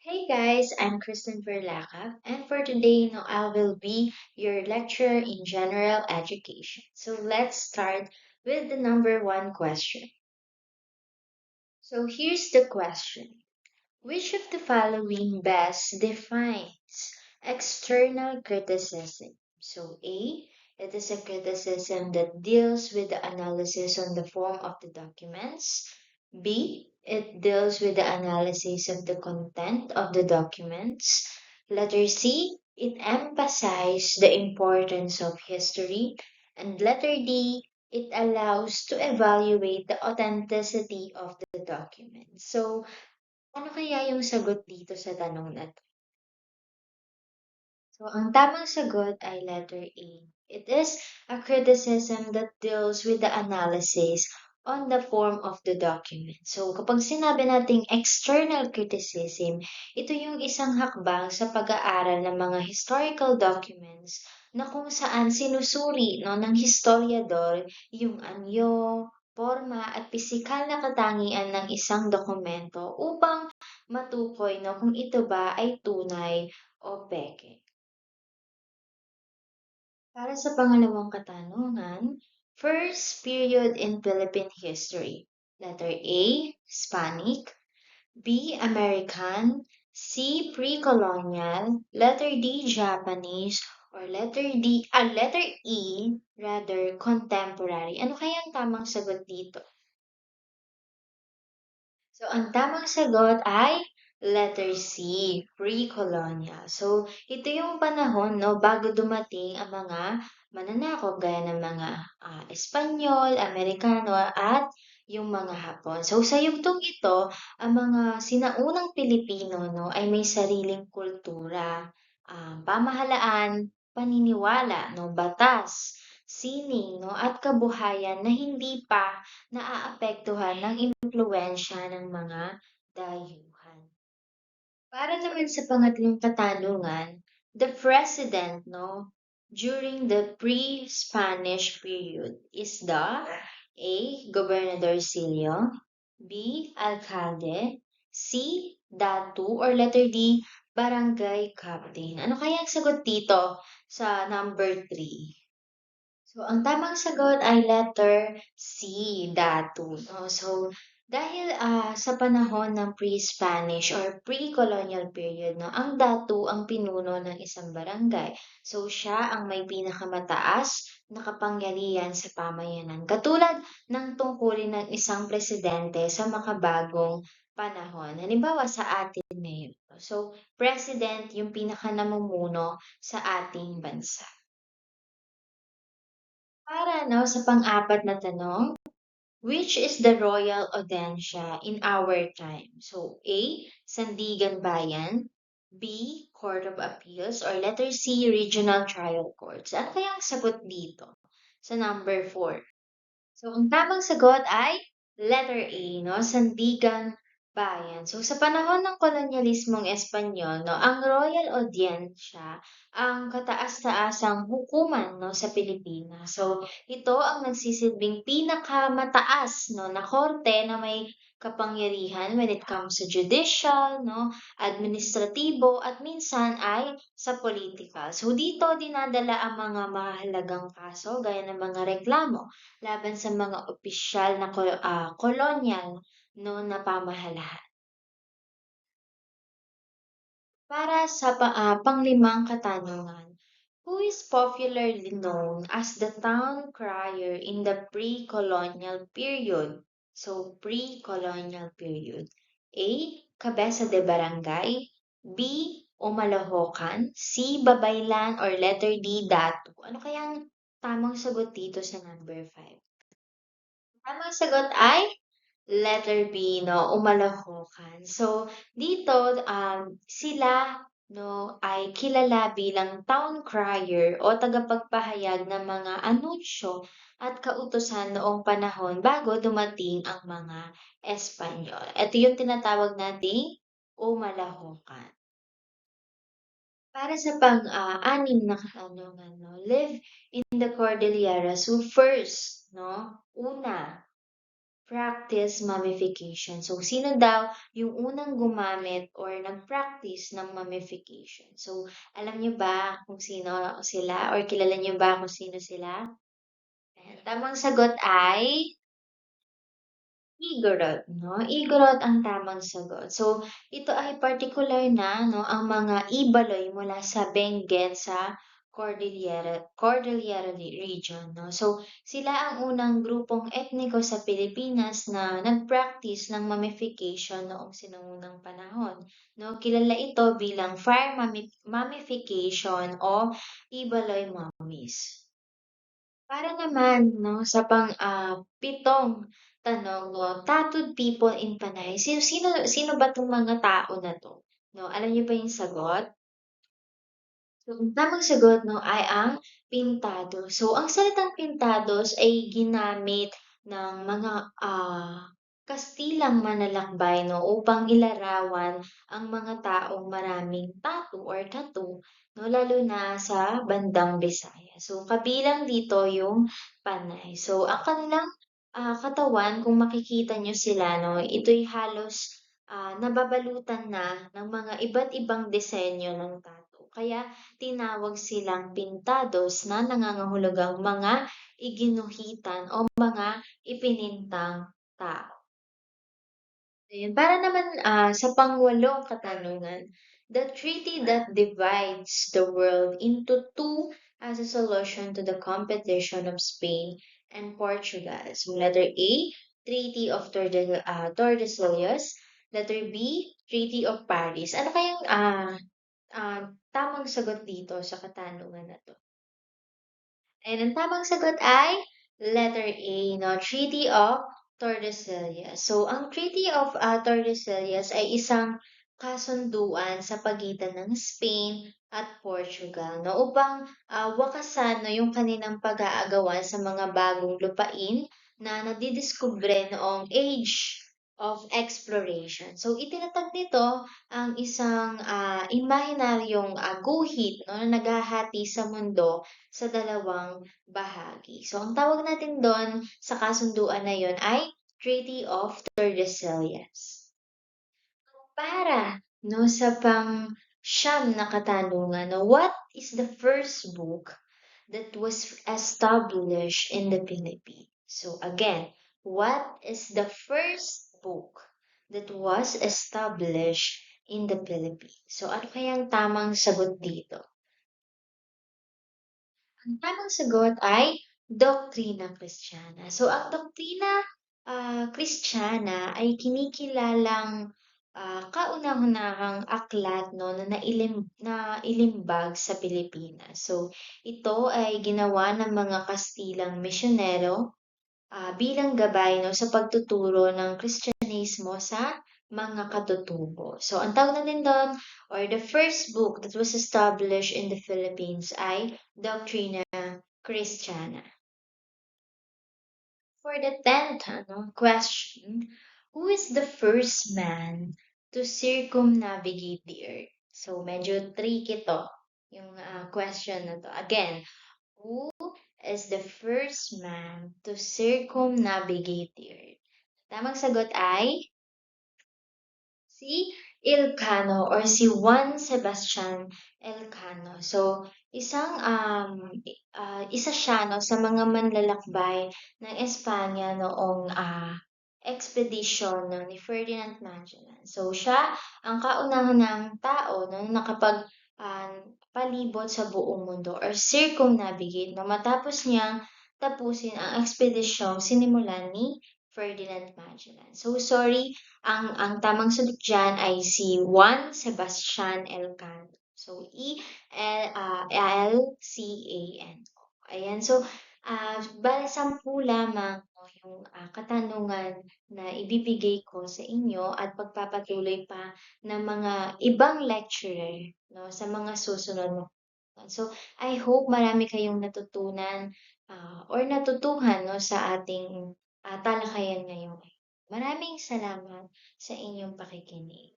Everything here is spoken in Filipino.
Hey guys, I'm Kristen Verlaca, and for today, I will be your lecturer in general education. So let's start with the number one question. So here's the question. Which of the following best defines external criticism? So A, it is a criticism that deals with the analysis on the form of the documents. B, it deals with the analysis of the content of the documents. Letter C, it emphasizes the importance of history. And letter D, it allows to evaluate the authenticity of the document. So, ano kaya yung sagot dito sa tanong na 'to? So, ang tamang sagot ay letter A. It is a criticism that deals with the analysis on the form of the document. So, kapag sinabi nating external criticism, ito yung isang hakbang sa pag-aaral ng mga historical documents na kung saan sinusuri ng historyador yung anyo, forma at pisikal na katangian ng isang dokumento upang matukoy kung ito ba ay tunay o peke. Para sa pangalawang katanungan, first period in Philippine history. Letter A, Hispanic. B, American. C, pre-colonial. Letter D, Japanese. Or letter E, rather, contemporary. Ano kaya ang tamang sagot dito? So, ang tamang sagot ay letter C, pre-colonial. So, ito yung panahon, bago dumating ang mga mananakop gaya ng mga Espanyol, Amerikano, at yung mga Hapon. So, sa yugtong ito, ang mga sinaunang Pilipino, ay may sariling kultura, pamahalaan, paniniwala, batas, sining, at kabuhayan na hindi pa naaapektuhan ng impluwensya ng mga dayuhan. Para naman sa pangatlong katanungan, the president, during the pre-Spanish period is the A. Gobernadorcillo, B. Alcalde, C. Datu, or letter D. Barangay Captain. Ano kaya ang sagot dito sa number 3? So, ang tamang sagot ay letter C, datu. No? So, dahil sa panahon ng pre-Spanish or pre-colonial period, ang datu ang pinuno ng isang barangay. So, siya ang may pinakamataas na kapangyarihan sa pamayanan. Katulad ng tungkulin ng isang presidente sa makabagong panahon. Halimbawa sa atin ngayon. So, president yung pinakanamumuno sa ating bansa. Para sa pang-apat na tanong, which is the royal audiencia in our time? So A, Sandigan Bayan, B, Court of Appeals, or letter C, Regional Trial Courts. Ano kaya ang sagot dito sa number 4? So, ang tamang sagot ay letter A, Sandigan Bayan. So, sa panahon ng kolonyalismong Espanyol, ang Royal Audiencia ang kataas-taasang hukuman sa Pilipinas. So, ito ang nagsisilbing pinakamataas na korte na may kapangyarihan when it comes to judicial, administratibo, at minsan ay sa political. So, dito dinadala ang mga mahalagang kaso gaya ng mga reklamo laban sa mga opisyal na kolonyal na pamahalaan. Para sa panglimang katanungan, who is popularly known as the town crier in the pre-colonial period? So, pre-colonial period. A. Cabeza de Barangay. B. Umalahocan. C. Babaylan. Or letter D. Datu. Ano kayang tamang sagot dito sa number 5? Tamang sagot ay letter B, Umalahocan. So, dito, sila, ay kilala bilang town crier o tagapagpahayag ng mga anunsyo at kautusan noong panahon bago dumating ang mga Espanyol. Ito yung tinatawag nating Umalahocan. Para sa pang-anim na katanungan, live in the Cordilleras who first, una practice mummification. So, sino daw yung unang gumamit or nag-practice ng mummification? So, alam niyo ba kung sino sila or kilala niyo ba kung sino sila? Ayan, tamang sagot ay Igorot, 'no? Igorot ang tamang sagot. So, ito ay particular na 'no, ang mga Ibaloy mula sa Benguet sa Cordillera region 'no. So, sila ang unang grupong etniko sa Pilipinas na nag-practice ng mummification noong sinaunang panahon 'no. Kilala ito bilang fire mummification o Ibaloy mummies. Para naman 'no, sa pitong tanong 'no, tattooed people in Panay. Sino ba 'tong mga tao na 'to 'no? Alam niyo ba yung sagot? So, ang tamang sagot 'no, ay ang pintado. So, ang salitang pintados ay ginamit ng mga, Kastilang manlalakbay 'no, upang ilarawan ang mga taong maraming tattoo or tattoo 'no, lalo na sa bandang Visayas. So, kabilang dito yung Panay. So, ang kanilang, katawan kung makikita niyo sila 'no, ito'y halos, nababalutan na ng mga iba't ibang disenyo ng tattoo. Kaya tinawag silang pintados na nangangahulugang mga iginuhitan o mga ipinintang tao. Ayun, para naman, sa pangwalong katanungan, the treaty that divides the world into two as a solution to the competition of Spain and Portugal. So letter A, Treaty of Tordesillas. Letter B, Treaty of Paris. Ano kayang tamang sagot dito sa katanungan na 'to? And ang tamang sagot ay letter A, no, Treaty of Tordesillas. So, ang Treaty of Tordesillas ay isang kasunduan sa pagitan ng Spain at Portugal, no, upang wakasan no, yung kanilang pag-aagawan sa mga bagong lupain na nadidiskubre noong Age of Exploration. So, itinatag nito ang isang imahinaryong guhit no, na naghahati sa mundo sa dalawang bahagi. So, ang tawag natin doon sa kasunduan na yon ay Treaty of Tordesillas. Para no sa siyam na katanungan, no, what is the first book that was established in the Philippines? So again, what is the first book that was established in the Philippines? So ano kayang tamang sagot dito? Ang tamang sagot ay Doktrina Kristiyana. So, ang Doktrina Kristiyana ay kinikilalang kauna-unahang aklat no, na ilimbag sa Pilipinas. So, ito ay ginawa ng mga Kastilang misyonero bilang gabay no, sa pagtuturo ng Kristyanismo sa mga katutubo. So, ang tawag natin doon, or the first book that was established in the Philippines ay Doctrina Christiana. For the 10th question, who is the first man to circumnavigate the earth? So, medyo tricky to, yung question na to. Again, who is the first man to circumnavigate the earth? Tamang sagot ay si Elcano or si Juan Sebastian Elcano. So, isa siya no, sa mga manlalakbay ng Espanya noong expedition no, ni Ferdinand Magellan. So, siya ang kauna-unahang tao no, na nakapag palibot sa buong mundo or circumnavigate no, matapos niyang tapusin ang expedisyong sinimulan ni Ferdinand Magellan. So, sorry, ang tamang sagot diyan ay si Juan Sebastian Elcano. So, Elcano. Ayan. So, bale 10 lamang no, yung katanungan na ibibigay ko sa inyo at pagpapatuloy pa ng mga ibang lecturer no, sa mga susunod na so, I hope marami kayong natutunan or natutuhan no, sa ating talakayan ngayon. Maraming salamat sa inyong pakikinig.